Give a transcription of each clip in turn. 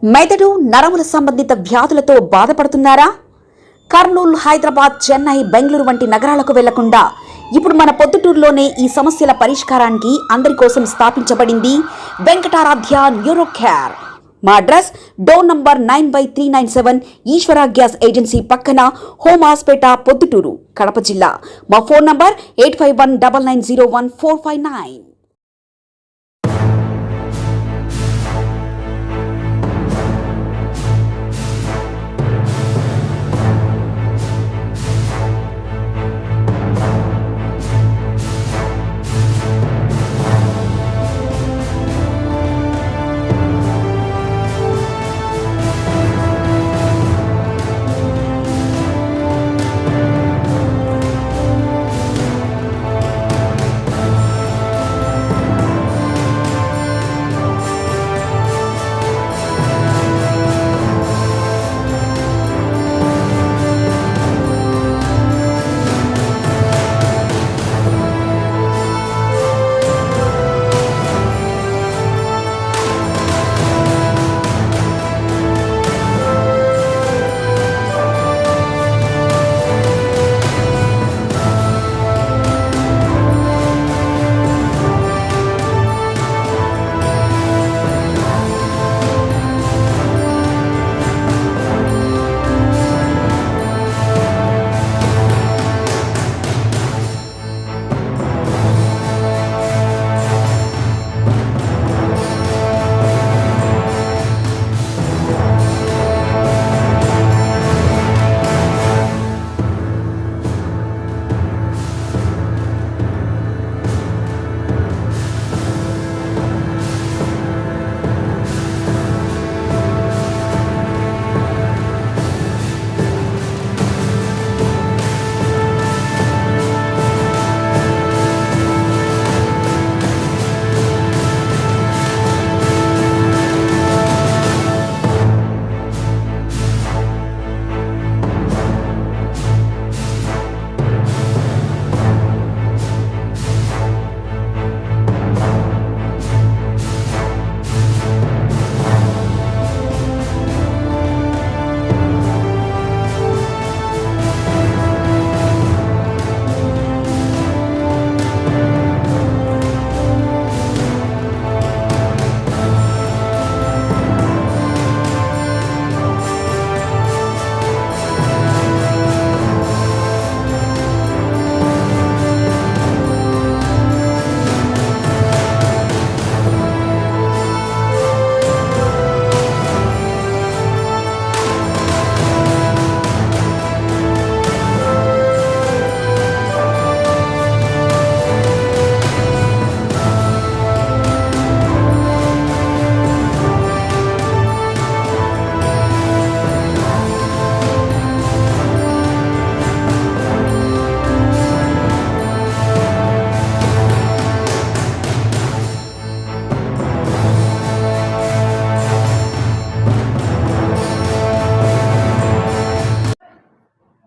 మెదడు నరముల సంబంధిత వ్యాధులతో బాధపడుతున్నారా? కర్నూలు, హైదరాబాద్, చెన్నై, బెంగళూరు వంటి నగరాలకు వెళ్లకుండా ఇప్పుడు మన పొద్దుటూరులోనే ఈ సమస్యల పరిష్కారానికి అందరి కోసం స్థాపించబడింది వెంకటారాధ్య న్యూరో కేర్. మా అడ్రస్ డోర్ నంబర్ 9/397 ఈశ్వర గ్యాస్ ఏజెన్సీ పక్కన, హోమాస్పేట, పొద్దుటూరు, కడప జిల్లా. మా ఫోన్ నంబర్ 8519901459.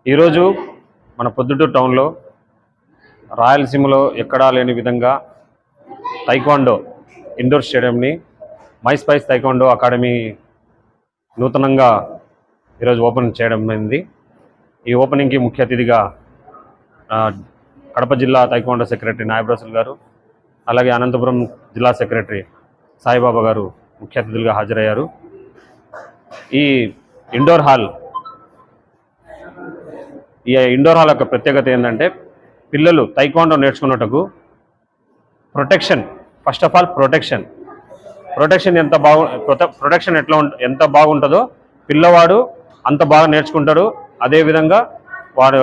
ఈరోజు మన పొద్దుటూరు టౌన్లో రాయలసీమలో ఎక్కడా లేని విధంగా తైక్వాండో ఇండోర్ స్టేడియంని మైస్పైస్ తైక్వాండో అకాడమీ నూతనంగా ఈరోజు ఓపెన్ చేయడం అయింది. ఈ ఓపెనింగ్కి ముఖ్య అతిథిగా కడప జిల్లా తైక్వాండో సెక్రటరీ నాయబ్ రసూల్ గారు, అలాగే అనంతపురం జిల్లా సెక్రటరీ సాయిబాబా గారు ముఖ్య అతిథులుగా హాజరయ్యారు. ఈ ఇండోర్ హాల్ యొక్క ప్రత్యేకత ఏంటంటే, పిల్లలు తైక్వాండో నేర్చుకున్నట్టుకు protection, first of all protection ఎంత బాగుంటుందో పిల్లవాడు అంత బాగా నేర్చుకుంటాడు. అదేవిధంగా వాడు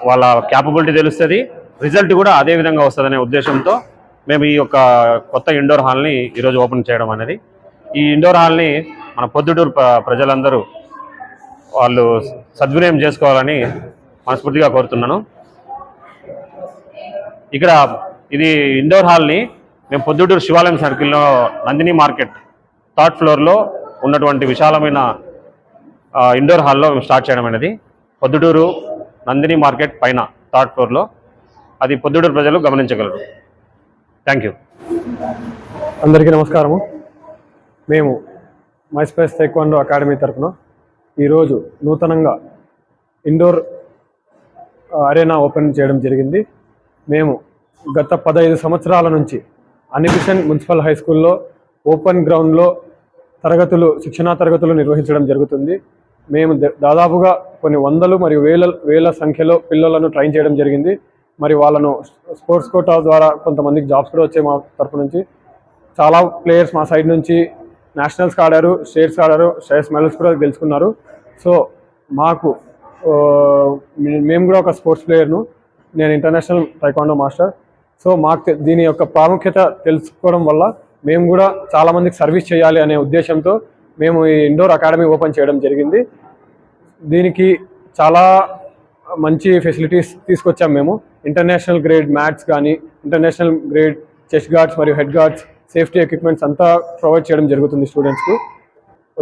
వాళ్ళ క్యాపబిలిటీ తెలుస్తుంది, రిజల్ట్ కూడా అదే విధంగా వస్తుందనే ఉద్దేశంతో మేము ఈ యొక్క కొత్త ఇండోర్ హాల్ని ఈరోజు ఓపెన్ చేయడం అనేది. ఈ ఇండోర్ హాల్ని మన పొద్దుటూరు ప్రజలందరూ వాళ్ళు సద్వినియోగం చేసుకోవాలని మనస్ఫూర్తిగా కోరుతున్నాను. ఇక్కడ ఇది ఇండోర్ హాల్ని మేము పొద్దుటూరు శివాలయం సర్కిల్లో నందిని మార్కెట్ 3rd ఫ్లోర్లో ఉన్నటువంటి విశాలమైన ఇండోర్ హాల్లో మేము స్టార్ట్ చేయడం అనేది. పొద్దుటూరు నందిని మార్కెట్ పైన 3rd ఫ్లోర్లో. అది పొద్దుటూరు ప్రజలు గమనించగలరు. Thank you. అందరికీ నమస్కారము. మేము మైస్పేస్ టైక్వాండో అకాడమీ తరఫున ఈరోజు నూతనంగా ఇండోర్ అరేనా ఓపెన్ చేయడం జరిగింది. మేము గత 15 సంవత్సరాల నుంచి అనిబిషన్ మున్సిపల్ హై స్కూల్లో ఓపెన్ గ్రౌండ్లో శిక్షణా తరగతులు నిర్వహించడం జరుగుతుంది. మేము దాదాపుగా కొన్ని వందలు మరియు వేల సంఖ్యలో పిల్లలను ట్రైన్ చేయడం జరిగింది. మరి వాళ్ళను స్పోర్ట్స్ కోటా ద్వారా కొంతమందికి జాబ్స్ కూడా వచ్చాయి. మా తరఫు నుంచి చాలా ప్లేయర్స్ మా సైడ్ నుంచి నేషనల్స్కి ఆడారు, స్టేట్స్ ఆడారు, స్టేట్స్ మెడల్స్ కూడా గెలుచుకున్నారు. సో మేము కూడా ఒక స్పోర్ట్స్ ప్లేయర్ను. నేను ఇంటర్నేషనల్ టైక్వాండో మాస్టర్. సో మాకు దీని యొక్క ప్రాముఖ్యత తెలుసుకోవడం వల్ల మేము కూడా చాలామందికి సర్వీస్ చేయాలి అనే ఉద్దేశంతో మేము ఈ ఇండోర్ అకాడమీ ఓపెన్ చేయడం జరిగింది. దీనికి చాలా మంచి ఫెసిలిటీస్ తీసుకొచ్చాం. మేము ఇంటర్నేషనల్ గ్రేడ్ మ్యాట్స్ కానీ, ఇంటర్నేషనల్ గ్రేడ్ చెస్ట్ గార్డ్స్ మరియు హెడ్ గార్డ్స్, సేఫ్టీ ఎక్విప్మెంట్స్ అంతా ప్రొవైడ్ చేయడం జరుగుతుంది స్టూడెంట్స్కు.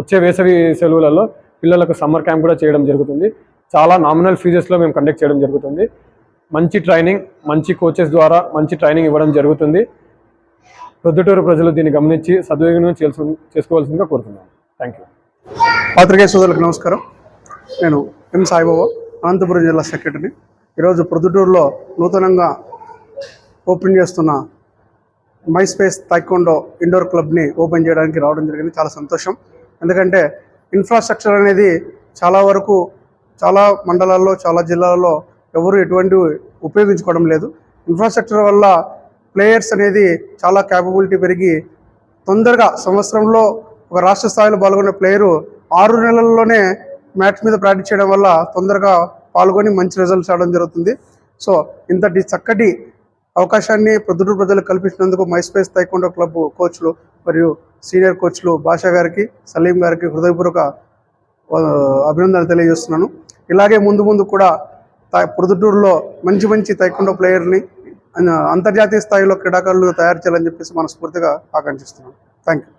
వచ్చే వేసవి సెలవులలో పిల్లలకు సమ్మర్ క్యాంప్ కూడా చేయడం జరుగుతుంది. చాలా నామినల్ ఫీజెస్లో మేము కండక్ట్ చేయడం జరుగుతుంది. మంచి ట్రైనింగ్, మంచి కోచెస్ ద్వారా మంచి ట్రైనింగ్ ఇవ్వడం జరుగుతుంది. ప్రొద్దుటూరు ప్రజలు దీన్ని గమనించి సద్వినియోగం చేసుకోవాల్సిందిగా కోరుతున్నాను. Thank you. పాత్రికేయ సోదరులకు నమస్కారం. నేను ఎం సాయిబాబా, అనంతపురం జిల్లా సెక్రటరీని. ఈరోజు ప్రొద్దుటూరులో నూతనంగా ఓపెన్ చేస్తున్న మైస్పేస్ టైక్వాండో ఇండోర్ క్లబ్ని ఓపెన్ చేయడానికి రావడం జరిగింది. చాలా సంతోషం. ఎందుకంటే ఇన్ఫ్రాస్ట్రక్చర్ అనేది చాలా వరకు చాలా మండలాల్లో, చాలా జిల్లాల్లో ఎవరు ఎటువంటి ఉపయోగించుకోవడం లేదు. ఇన్ఫ్రాస్ట్రక్చర్ వల్ల ప్లేయర్స్ అనేది చాలా క్యాపబిలిటీ పెరిగి తొందరగా సంవత్సరంలో ఒక రాష్ట్ర స్థాయిలో పాల్గొనే ప్లేయరు 6 నెలల్లోనే మ్యాచ్ మీద ప్రాక్టీస్ చేయడం వల్ల తొందరగా పాల్గొని మంచి రిజల్ట్స్ రావడం జరుగుతుంది. సో ఇంతటి చక్కటి అవకాశాన్ని ప్రొద్దుటూరు ప్రజలకు కల్పించినందుకు మైస్పేస్ టైక్వాండో క్లబ్ కోచ్లు మరియు సీనియర్ కోచ్లు భాషా గారికి, సలీం గారికి హృదయపూర్వక అభినందనలు తెలియజేస్తున్నాను. ఇలాగే ముందు కూడా ప్రొద్దుటూరులో మంచి టైక్వాండో ప్లేయర్ని అంతర్జాతీయ స్థాయిలో క్రీడాకారులు తయారు చేయాలని చెప్పేసి మనస్ఫూర్తిగా ఆకాంక్షిస్తున్నాను. Thank you.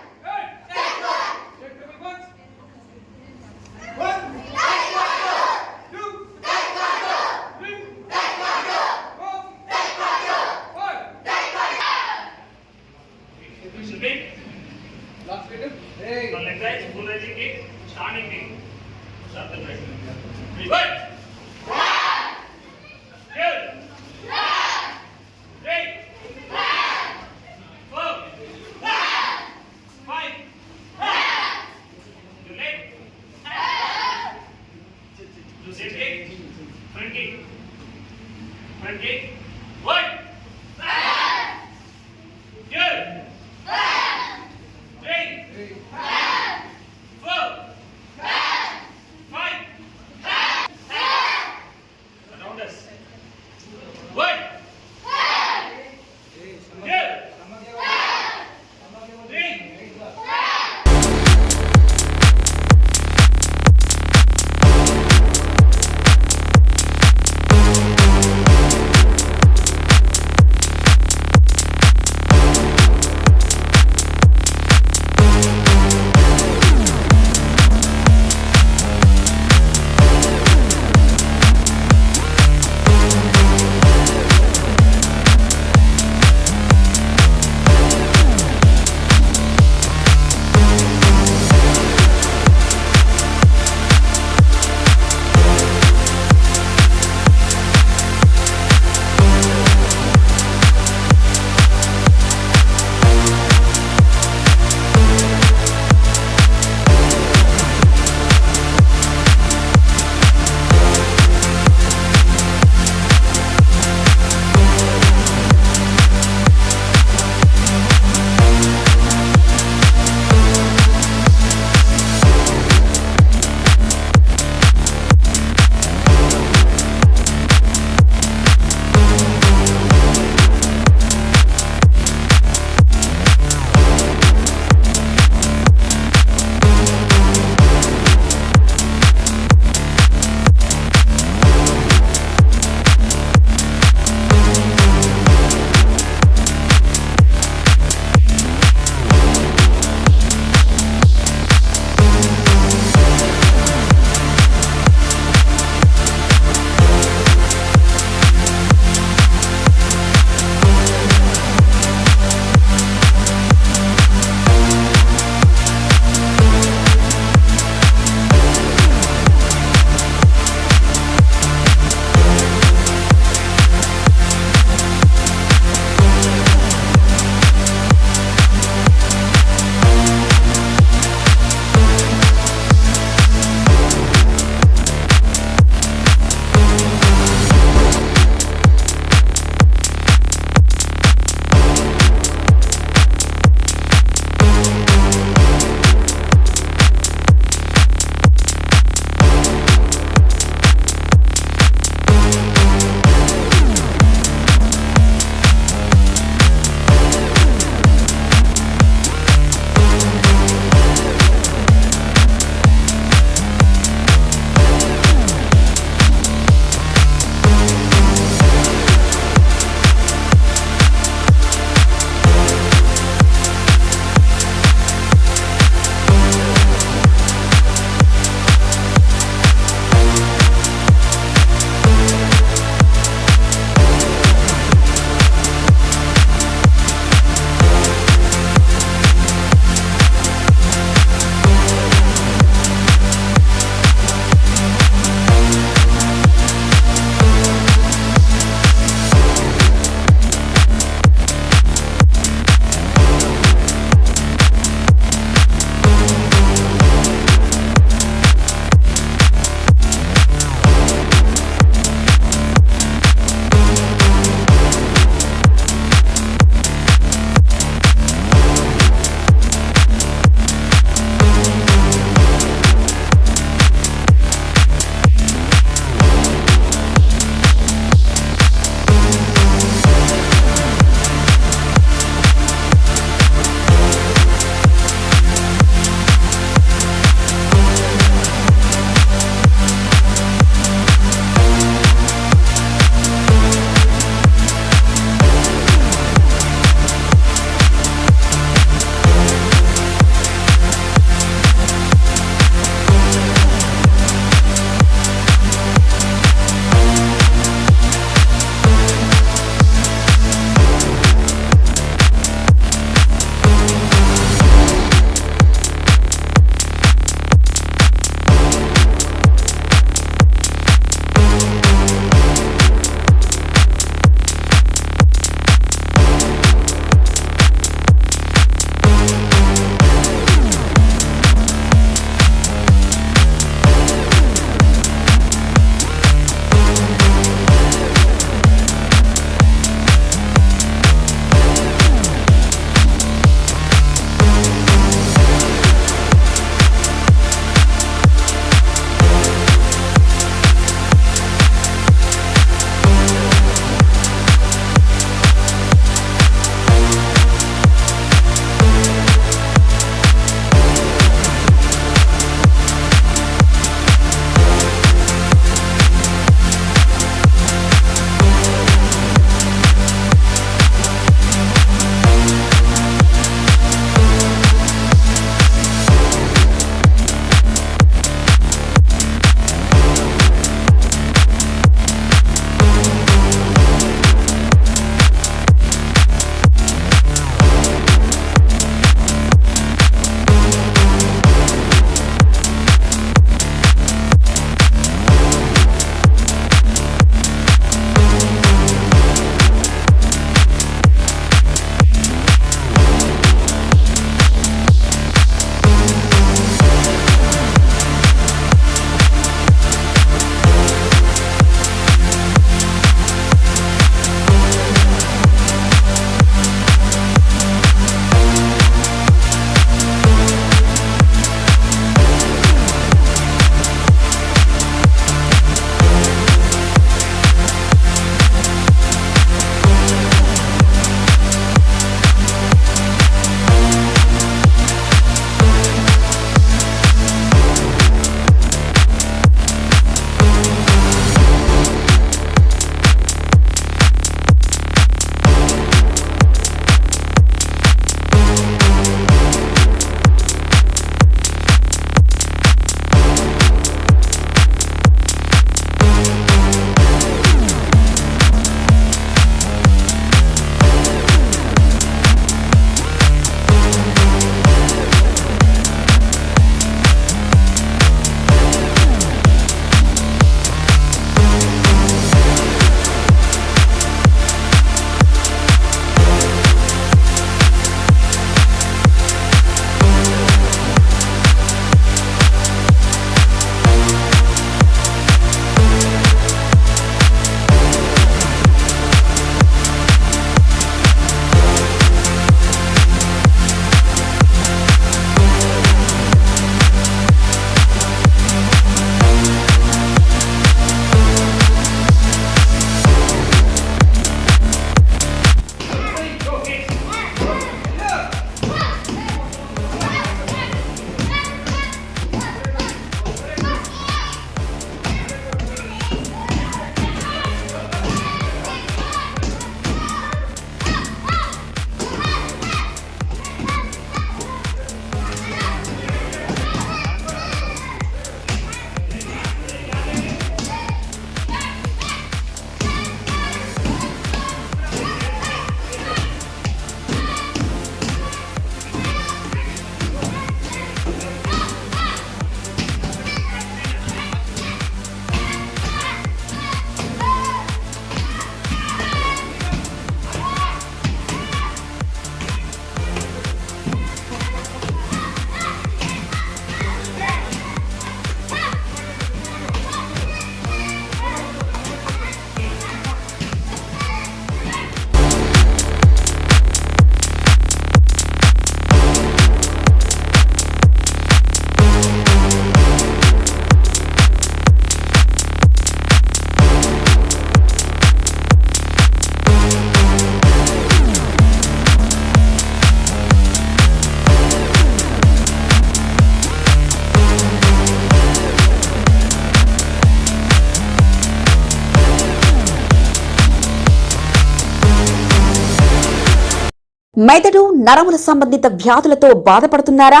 మెదడు నరముల సంబంధిత వ్యాధులతో బాధపడుతున్నారా?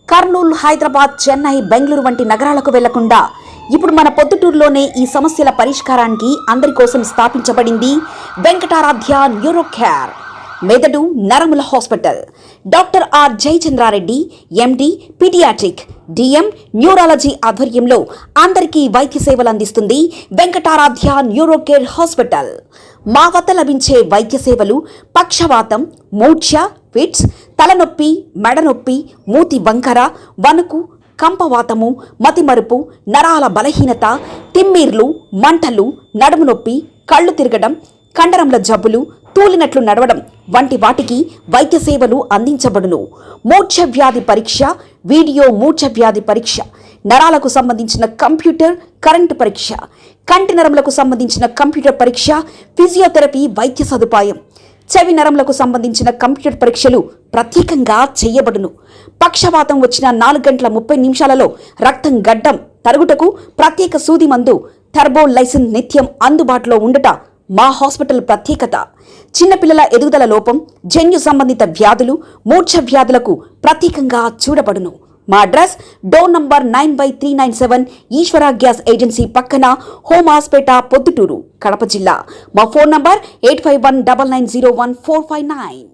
కర్నూలు, హైదరాబాద్, చెన్నై, బెంగళూరు వంటి నగరాలకు వెళ్లకుండా ఇప్పుడు మన పొద్దుటూరులోనే ఈ సమస్యల పరిష్కారానికి అందరి కోసం స్థాపించబడింది వెంకటారాధ్య న్యూరో కేర్ మెదడు నరముల hospital. Doctor R Jayachandra Reddy, MD, paediatric, DM, neurology ఆధ్వర్యంలో అందరికీ వైద్య సేవలు అందిస్తుంది వెంకటారాధ్య న్యూరో కేర్ హాస్పిటల్. మా వద్ద లభించే వైద్య సేవలు పక్షవాతం, మూర్ఛ, ఫిట్స్, తలనొప్పి, మెడనొప్పి, మూతి వంకర, వణుకు, కంపవాతము, మతిమరుపు, నరాల బలహీనత, తిమ్మిర్లు, మంటలు, నడుము నొప్పి, కళ్ళు తిరగడం, కండరంల జబ్బులు, తూలినట్లు నడవడం వంటి వాటికి వైద్య సేవలు అందించబడును. మూర్ఛ వ్యాధి పరీక్ష, వీడియో మూర్ఛ వ్యాధి పరీక్ష, నరాలకు సంబంధించిన కంప్యూటర్ కరెంటు పరీక్ష, కంటి నరములకు సంబంధించిన కంప్యూటర్ పరీక్ష, ఫిజియోథెరపీ వైద్య సదుపాయం, చెవి నరములకు సంబంధించిన కంప్యూటర్ పరీక్షలు ప్రత్యేకంగా చేయబడును. పక్షవాతం వచ్చిన 4 గంటల 30 నిమిషాలలో రక్తం గడ్డం తరుగుటకు ప్రత్యేక సూది మందు థర్బోలైసిన్ నిత్యం అందుబాటులో ఉండుట మా హాస్పిటల్ ప్రత్యేకత. చిన్నపిల్లల ఎదుగుదల లోపం, జన్యు సంబంధిత వ్యాధులు, మూర్ఛ వ్యాధులకు ప్రత్యేకంగా చూడబడును. మా అడ్రస్ డోర్ నంబర్ 9/397 ఈశ్వర గ్యాస్ ఏజెన్సీ పక్కన, హోమాస్పేట, పొద్దుటూరు, కడప జిల్లా. మా ఫోన్ నంబర్ 8519901459.